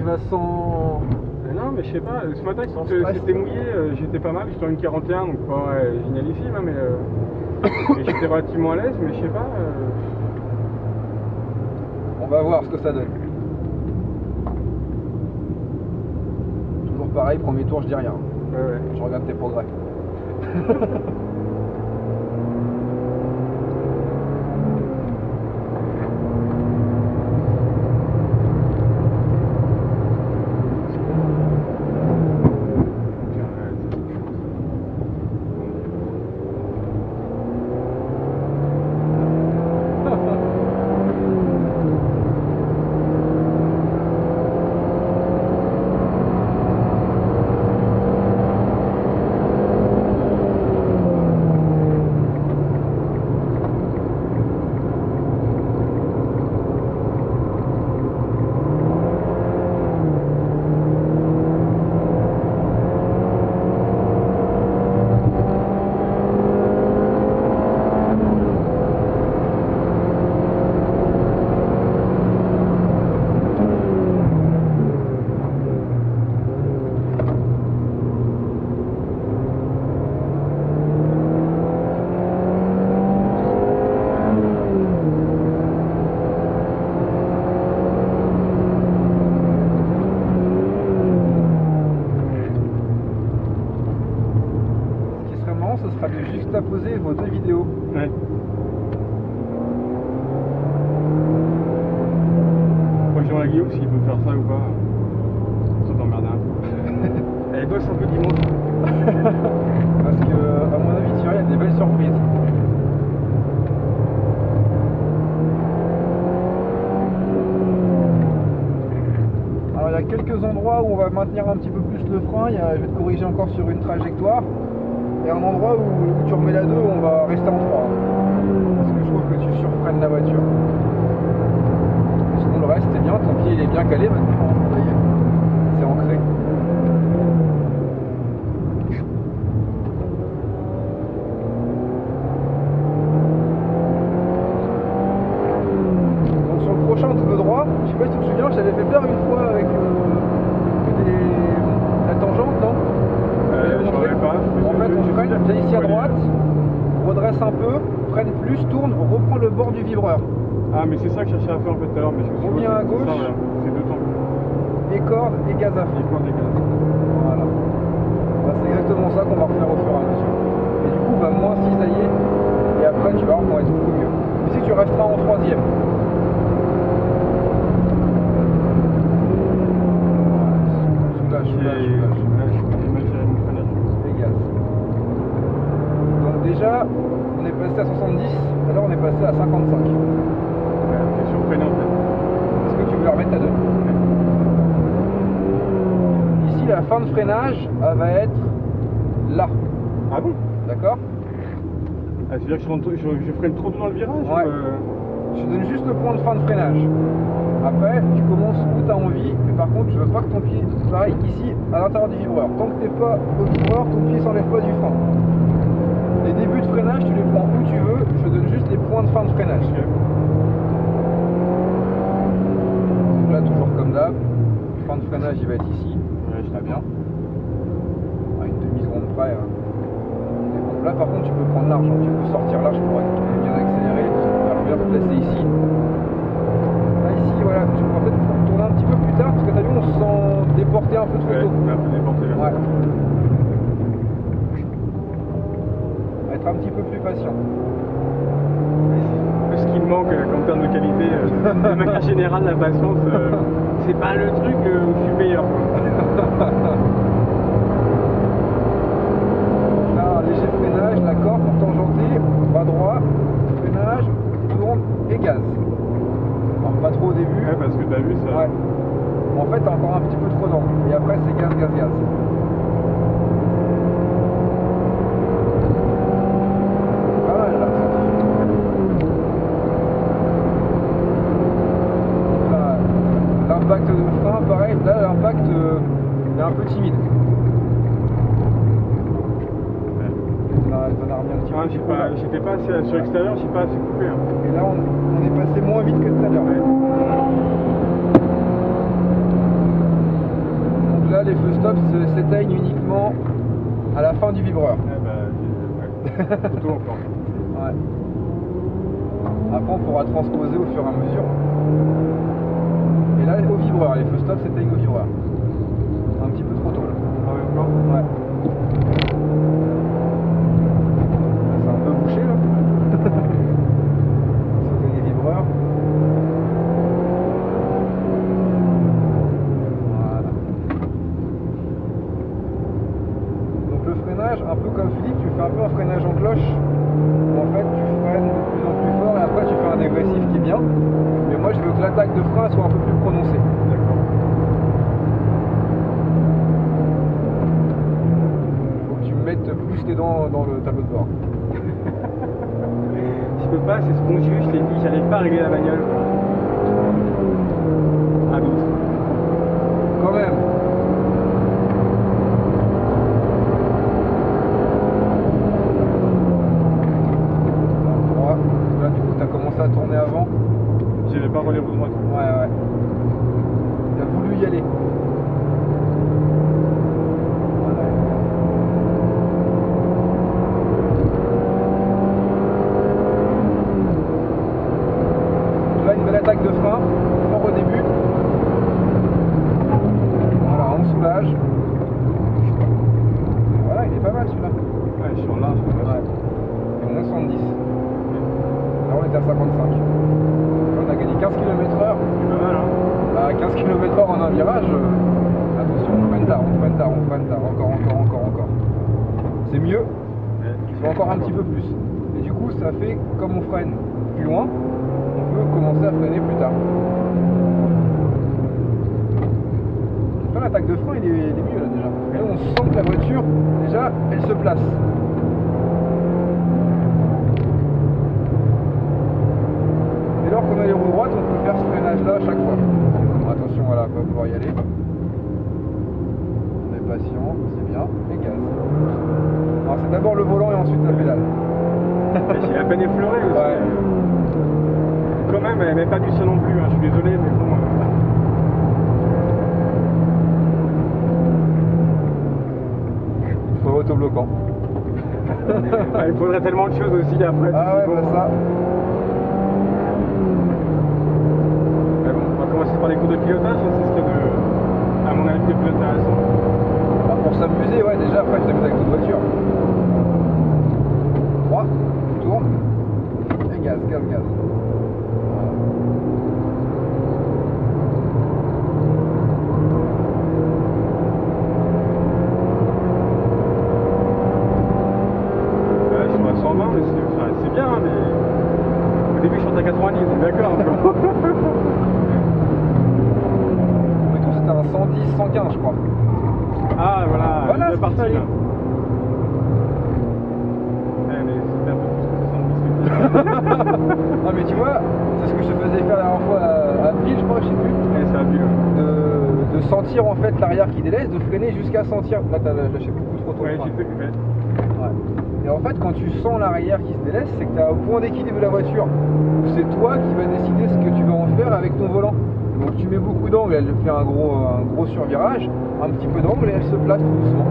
vas sans... Non, mais je sais pas, ce matin Sans stress. c'était mouillé, j'étais pas mal, j'étais en une 41, donc pas génialissime, hein, mais et j'étais relativement à l'aise, mais je sais pas. On va voir ce que ça donne. Toujours pareil, premier tour, je dis rien. Ouais. Je regarde tes progrès. Ce sera de juxtaposer vos deux vidéos. Ouais. Moi je demande à Guillaume s'il peut faire ça ou pas. Ça t'emmerde un peu. Elle bosse un peu dimanche. Parce que, à mon avis, Thierry a des belles surprises. Alors, il y a quelques endroits où on va maintenir un petit peu plus le frein. Je vais te corriger encore sur une trajectoire. Et un endroit où tu remets la 2, on va rester en 3. Parce que je trouve que tu surfreines la voiture. Sinon le reste c'est bien, ton pied il est bien calé maintenant. Ça y est, c'est ancré. Donc sur le prochain double droit, je sais pas si tu te souviens, je t'avais fait peur une fois avec la tangente, non? Je savais pas. En fait, on freine, viens ici à droite, redresse un peu, freine plus, tourne, reprend le bord du vibreur. Ah, mais c'est ça que je cherchais à faire en fait tout à l'heure, mais je me suis dit, Reviens à gauche. C'est deux temps. Et corde et gaz à fond. Et corde et gaz. Voilà. Bah, c'est exactement ça qu'on va refaire au fur et à mesure. Et du coup, bah, moins cisailler, et après tu vas voir qu'on va être beaucoup mieux. Ici, tu resteras en troisième. Soulage. Et gaz. Donc déjà, on est passé à 70, alors on est passé à 55. C'est surprenant en fait. Est-ce que tu veux la remettre à 2? Ici, la fin de freinage, elle va être là. Ah bon? D'accord? Ah, c'est-à-dire que je freine trop tôt dans le virage? Ouais. Je te donne juste le point de fin de freinage. Après, tu commences où tu as envie, mais par contre, je veux pas que ton pied, pareil, ici, à l'intérieur du vibreur. Tant que tu n'es pas au vibreur, ton pied s'enlève pas du frein. Les débuts de freinage, tu les prends où tu veux, je te donne juste les points de fin de freinage. Ok. Donc là, toujours comme d'hab, fin de freinage, il va être ici. Ouais, je Très bien. À une demi-seconde près. On est bon. Là, par contre, tu peux prendre large, hein. Tu peux sortir large pour bien accélérer. Alors, bien te placer ici. Là, ici, voilà, tu pourras peut-être tourner un petit peu plus tard parce que t'as vu, on se sent déporté un peu trop tôt. Un peu déporté là. Ouais. Être un petit peu plus patient. Ce qui me manque en termes de qualité, de manière générale, la patience, c'est pas le truc où je suis meilleur. Là, léger freinage, la corde pour tangenter, bas droit, freinage, tourne et gaz. Alors pas trop au début. Ouais, parce que t'as vu ça. Ouais. En fait, t'as encore un petit peu trop d'angle. Et après, c'est gaz, gaz, gaz. Pas mal là. Là, l'impact de frein, pareil. Là, l'impact est un peu timide. T'en as remis un petit peu. J'étais pas assez sur l'extérieur, j'ai pas assez coupé. Hein. Et là, on est passé moins vite que tout à l'heure. là, les feux stop s'éteignent uniquement à la fin du vibreur. Ouais. Plutôt encore. Ouais. Après, on pourra transposer au fur et à mesure. Et là, au vibreur, les feux stop s'éteignent au vibreur. Un petit peu trop tôt là. Ah ouais, encore? Ouais. C'est un peu bouché là. C'était les vibreurs. Voilà. Donc le freinage, un peu comme Philippe, tu fais un peu un freinage en cloche. Où en fait tu freines de plus en plus fort et après tu fais un dégressif qui est bien. Mais moi je veux que l'attaque de frein soit un peu plus prononcée. D'accord. Faut que tu mettes plus tes dents dans le tableau de bord. Je peux pas, c'est spongieux, je t'ai dit, j'allais pas régler la bagnole. Ah d'autres. Quand même. Droit. Là du coup tu as commencé à tourner avant. J'avais pas relais au droite. Ouais. Il a voulu y aller. Voilà. Là, une belle attaque de frein, fort au début. Voilà, on soulage. Voilà, il est pas mal celui-là. Ouais, je suis en large. Ouais. Et moins 70. Là, on était à 55. Là, on a gagné 15 km/h. C'est pas mal, hein. À 15 km/h en un virage, attention, on freine tard, encore. C'est mieux, Ouais, il faut encore un petit peu plus. Et du coup, ça fait, comme on freine plus loin, on peut commencer à freiner plus tard. Là, l'attaque de frein, il est mieux là déjà. Et là, on sent que la voiture, déjà, elle se place. Dès lors qu'on a les roues droites, on peut faire ce freinage-là à chaque fois. Attention, voilà, on va pouvoir y aller. On est patient, c'est bien, et gaz. Alors c'est d'abord le volant et ensuite la pédale. J'ai à peine effleuré aussi. Ouais. Quand même, elle met pas du ça non plus, hein. Je suis désolé, mais bon. Il faut autobloquant. Ah, il faudrait tellement de choses aussi après. Ah ouais, bah ça. Mais bon, on va commencer par les cours de pilotage, hein, c'est ce qu'il y a de, à mon avis, de plus intéressant. Ah, pour s'amuser, ouais, déjà après je t'amuse avec toute voiture. Droit, tu tournes, et gaz. Voilà. Ouais, je suis à 120, mais c'est bien, hein, mais au début je suis à 90, d'accord. Mais tout c'était un 110, 115 je crois. Ah voilà, Voilà, il est c'est parti ça. là. Ouais, mais c'était un peu plus que 70. Ah mais tu vois, c'est ce que je te faisais faire la dernière fois à Ville, je crois, je sais plus. Ouais, ça a vu. De sentir en fait l'arrière qui délaisse, de freiner jusqu'à sentir. Là t'as lâché beaucoup trop tôt. Ouais, le frein. j'ai fait. Ouais. Ouais. Et en fait, quand tu sens l'arrière qui se délaisse, c'est que tu as un point d'équilibre de la voiture. C'est toi qui vas décider ce que tu vas en faire avec ton volant. Donc tu mets beaucoup d'angle, elle fait un gros survirage, un petit peu d'angle et elle se place tout doucement.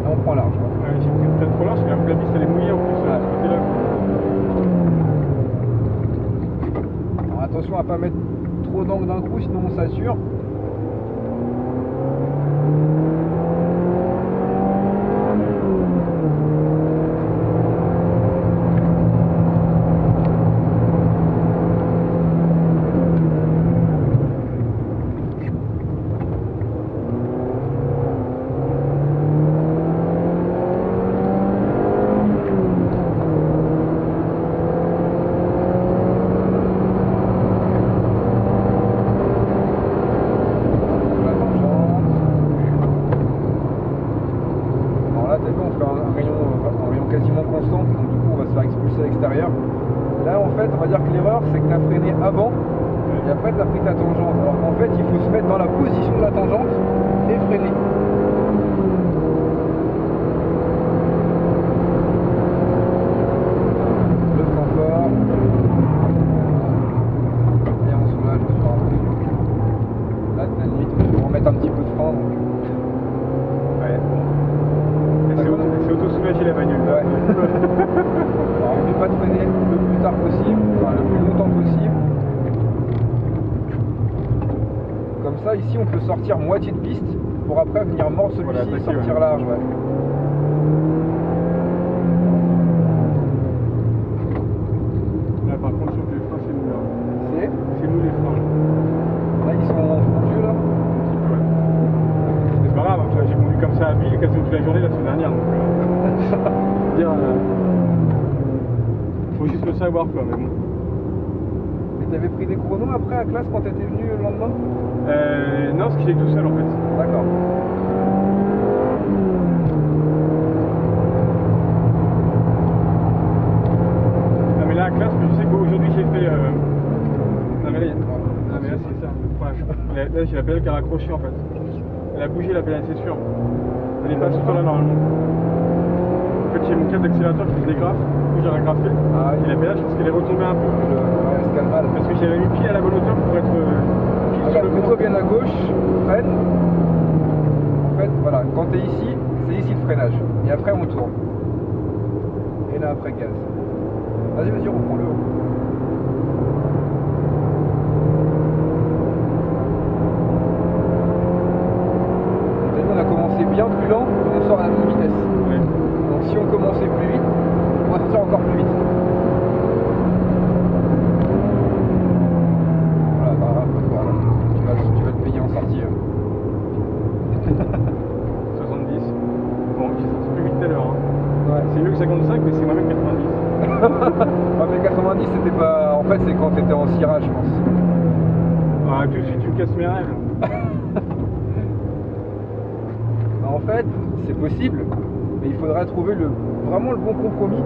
Là on prend large. Ouais, j'ai pris peut-être trop large, parce que la piste elle est mouillée en plus, Ouais. de ce côté-là. Alors attention à pas mettre trop d'angle d'un coup, sinon on s'assure. Là en fait on va dire que l'erreur c'est que tu as freiné avant et après tu as pris ta tangente. Alors qu'en fait il faut se mettre dans la position de la tangente et freiner. Le frein fort. Et on soulage au fur et à mesure. là, ici, on peut sortir moitié de piste pour après venir mordre celui-ci Voilà, et attaquer, sortir ouais. large. Ouais. Là, par contre, je trouve que les freins, c'est nous, là. C'est nous, les freins. Là, ils sont vieux, là. Un petit peu, ouais. C'est pas grave, hein, j'ai conduit comme ça à Ville quasiment toute la journée la semaine dernière. Donc, dire, faut juste le savoir, quoi, mais bon. Et t'avais pris des chronos après à classe quand t'étais venu le lendemain? Non, parce qu'il est tout seul, en fait. D'accord. Non, mais là, à classe, je sais qu'aujourd'hui, j'ai fait... Non, mais là, c'est ça, le problème. Là, j'ai la pédale qui a raccroché, en fait. Elle a bougé, la pédale, c'est sûr. Elle est pas tout là, normalement. En fait, j'ai mon câble d'accélérateur qui se dégrafe. Du coup, j'ai ragrafé. Ah, Et la pédale, je pense qu'elle est retombée un peu. Ouais, elle se calme mal. Parce que j'avais mis pied à la bonne hauteur pour être pile sur Regarde, le mets-toi frein. bien à gauche, freine. En fait, voilà, quand t'es ici, c'est ici le freinage. Et après, on tourne. Et là, après, gaz. Vas-y, reprends-le. On a commencé bien plus lent, on sort à la même vitesse. Ouais. Donc si on commençait plus vite, on va sortir encore plus vite. Voilà, bah, voilà. Tu vas le payer en sortie. 70. Bon, j'ai sorti plus vite tout à l'heure. Hein. Ouais. C'est mieux que 55, mais c'est moins bien que 90. Ah, mais 90, c'était pas. En fait, c'est quand t'étais en cirage, je pense. Ah, tout de suite, tu me casses mes rêves. En fait, c'est possible, mais il faudrait trouver vraiment le bon compromis.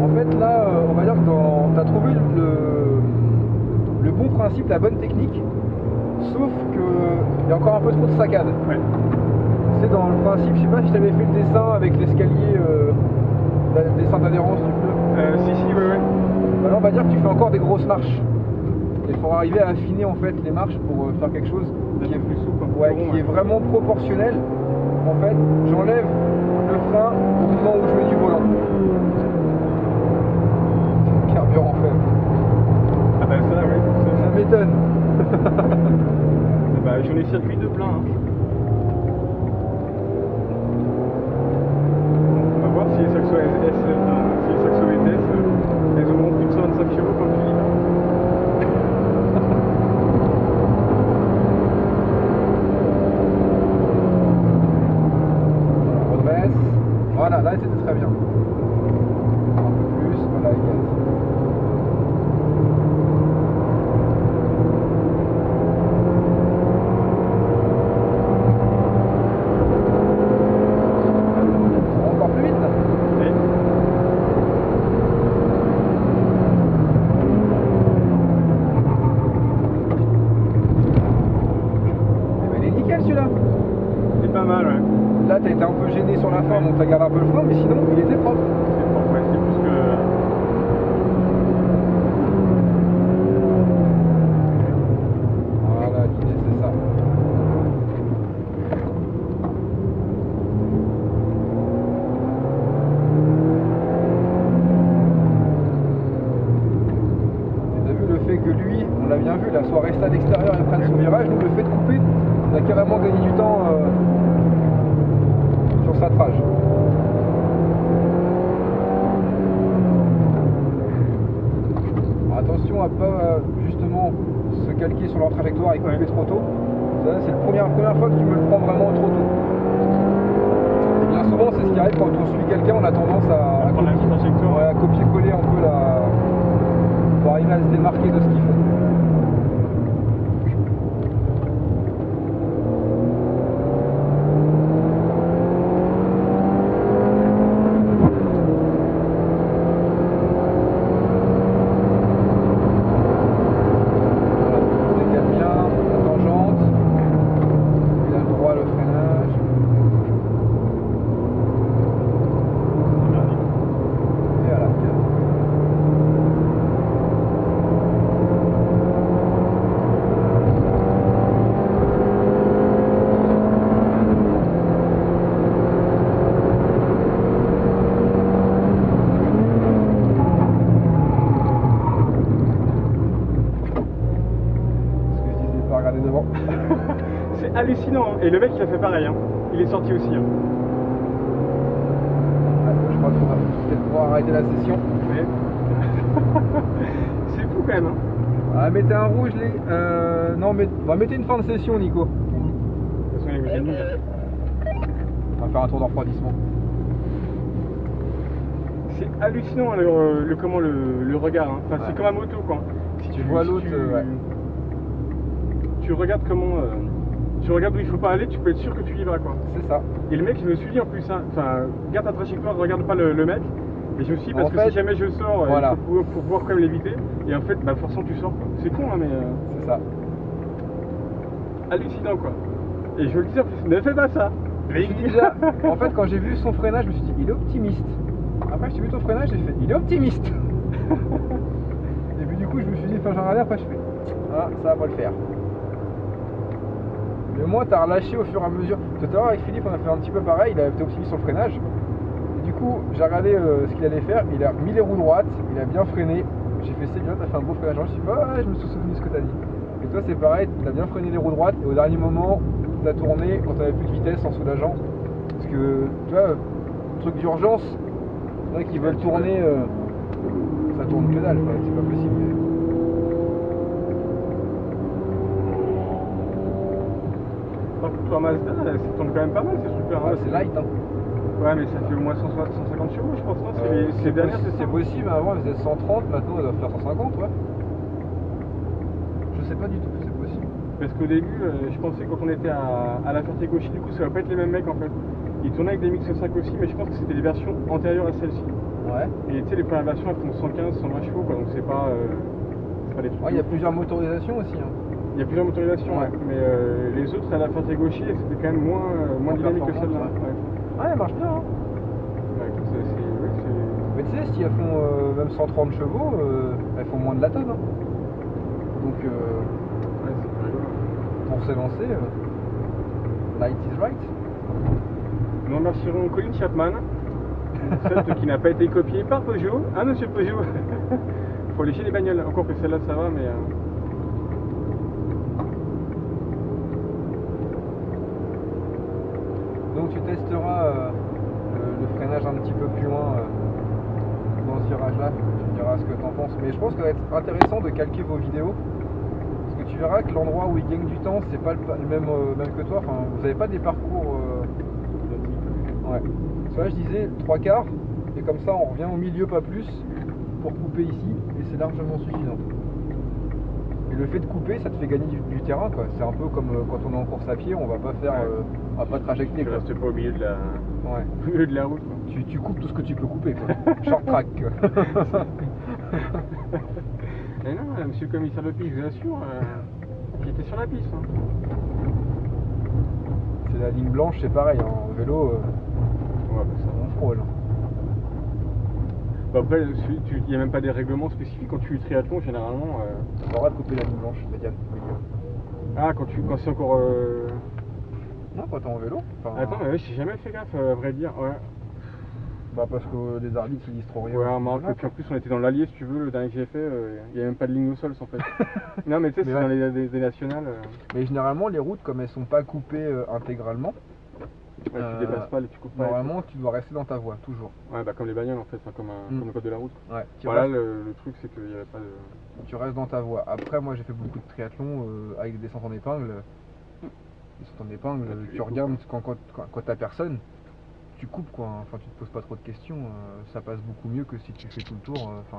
En fait, là, on va dire que tu as trouvé le bon principe, la bonne technique, sauf qu'il y a encore un peu trop de saccade. Ouais. C'est dans le principe, je sais pas si je t'avais fait le dessin avec l'escalier, le dessin d'adhérence du pneu. Si, ouais. Bah là, on va dire que tu fais encore des grosses marches. Il faudra arriver à affiner en fait les marches pour faire quelque chose qui est, plus souple, un peu ouais, plus rond, qui est vraiment proportionnel. En fait, j'enlève le frein au moment où je mets du volant. Carburant faible. Ah bah ça, oui. Ça m'étonne. Bah, j'en ai circuit de plein. Hein. On va voir si les Saxo VTS, elles auront plus de 125 chevaux comme tu dis. Voilà, là c'était très bien. Un peu plus, voilà, gaz. Ça va encore plus vite là. Oui. Eh ben, il est nickel celui-là. C'est pas mal, ouais. Là, t'as été un peu gêné sur la fin, donc t'as gardé un peu le frein, mais sinon, il était propre. C'est propre, ouais. C'est plus que... Voilà, l'idée, c'est ça. Et t'as vu le fait que lui, on l'a bien vu, là, soit resté à l'extérieur et prenne son virage, nous, le fait de couper, on a carrément gagné du temps sur sa trage. Attention à pas justement se calquer sur leur trajectoire et couper trop tôt. Ça, c'est la première fois que tu me le prends vraiment trop tôt. Et bien souvent, c'est ce qui arrive quand on suit quelqu'un, on a tendance à copier-coller un peu pour arriver à se démarquer de ce qu'ils font. C'est hallucinant, hein. Et le mec il a fait pareil, hein. Il est sorti aussi. Hein. Je crois qu'on va peut-être pouvoir arrêter la session. Ouais. C'est fou quand même. Hein. Ah, mettez un rouge, les. Non, mais mettez une fin de session, Nico. De toute façon, il est génial. On va faire un tour de refroidissement. C'est hallucinant comment le regard. Hein. Enfin, Ouais. c'est comme à moto quoi. Si Tu vois l'autre, ouais. Tu regardes comment. Tu regardes où il faut pas aller, tu peux être sûr que tu y vas quoi. C'est ça. Et le mec, je me suis dit en plus, hein, enfin, garde ta trajectoire, regarde pas le mec. Et je me suis dit, parce En que fait, si jamais je sors, voilà. il faut pouvoir quand même l'éviter. Et en fait, bah forcément tu sors quoi. C'est con hein, mais C'est ça. hallucinant quoi. Et je le dis en plus, ne fais pas ça. Je me suis dit déjà, en fait, quand j'ai vu son freinage, je me suis dit, il est optimiste. Après, j'ai vu ton freinage, j'ai fait, il est optimiste. Et puis du coup, je me suis dit, enfin, j'en regardais, après, je fais, ah, ça va pas le faire. Mais moi, t'as relâché au fur et à mesure. Tout à l'heure, avec Philippe, on a fait un petit peu pareil, il a été optimiste sur le freinage. Et du coup, j'ai regardé ce qu'il allait faire, il a mis les roues droites, il a bien freiné. J'ai fait, c'est bien, t'as fait un beau freinage. Je me suis dit, ah, je me suis souvenu de ce que t'as dit. Et toi, c'est pareil, t'as bien freiné les roues droites, et au dernier moment, t'as tourné quand t'avais plus de vitesse en soulageant. Parce que, tu vois, truc d'urgence, il y en a qui veulent tourner, ça tourne que dalle, quoi, c'est pas possible. Par contre, toi Mazda, ça tourne quand même pas mal, c'est super. Ouais, c'est light, hein. Ouais, mais ça fait au moins 150 chevaux, je pense, non? C'est les dernières, c'est ça? C'est possible, mais avant, elle faisait 130, maintenant, elle doit faire 150, ouais. Je sais pas du tout, c'est possible. Parce qu'au début, je pensais quand on était à la Ferté-Gauchy, du coup, ça va pas être les mêmes mecs en fait. Ils tournaient avec des Mix 5 aussi, mais je pense que c'était les versions antérieures à celle-ci. Ouais. Et tu sais, les premières versions, elles font 115, 120 chevaux, quoi, donc c'est pas des trucs. Ouais, il y a plusieurs motorisations aussi, hein. Il y a plusieurs motorisations, Ouais. ouais. Mais les autres à la Ferté-Gauchy, c'était quand même moins dynamique que celle-là. performante, Ouais. Ouais, elle marche bien, hein. Ouais, écoute, Mais tu sais, si elles font même 130 chevaux, elles font moins de la tonne, hein. Donc, ouais, c'est plus rigolo. pour s'élancer, light is right. Nous remercierons Colin Chapman, celle qui n'a pas été copiée par Peugeot. Ah, monsieur Peugeot. Faut lécher les bagnoles, encore que celle-là ça va, mais. Donc tu testeras le freinage un petit peu plus loin dans ce virage-là. Tu me diras ce que tu en penses. Mais je pense que ça va être intéressant de calquer vos vidéos. Parce que tu verras que l'endroit où il gagne du temps, c'est pas le même que toi. Enfin, vous n'avez pas des parcours. Ouais. Parce que là, je disais 3 quarts. Et comme ça, on revient au milieu, pas plus, pour couper ici. Et c'est largement suffisant. Et le fait de couper, ça te fait gagner du terrain, quoi. C'est un peu comme quand on est en course à pied, on va pas faire, on va pas trajecter, Tu quoi. restes pas au milieu de la, Ouais. au milieu de la route. Quoi. Tu coupes tout ce que tu peux couper, quoi. Short track, quoi. Et non, monsieur le commissaire de piste, je vous assure, j'étais sur la piste. Hein. C'est la ligne blanche, c'est pareil, hein. En vélo, Ouais, bah, ça on frôle. Bah après, il n'y a même pas des règlements spécifiques quand tu fais du triathlon, généralement. T'as le droit de couper la ligne blanche, médiane. Ah, quand c'est encore. Non, quand t'es en vélo. Enfin, Attends, mais ouais, j'ai jamais fait gaffe, à vrai dire. Ouais. Bah parce que les arbitres ils disent trop rien. Ouais, remarque, et puis en plus, on était dans l'Allier, si tu veux, le dernier que j'ai fait, il n'y avait même pas de ligne au sol, en fait. Non, mais tu sais, c'est Mais dans ouais. les nationales. Mais généralement, les routes, comme elles sont pas coupées intégralement, Ouais, tu dépasses pas, tu coupes pas. normalement, tu dois rester dans ta voie, toujours. Ouais, bah comme les bagnoles en fait, enfin, comme le code de la route. Ouais. Voilà, restes, le truc c'est qu'il n'y avait pas de. tu restes dans ta voie. Après, moi, j'ai fait beaucoup de triathlon avec des descentes en épingle. Les descentes en épingle, Ah, tu regardes quand t'as personne, tu coupes, quoi. Enfin, tu te poses pas trop de questions. Ça passe beaucoup mieux que si tu fais tout le tour. Enfin.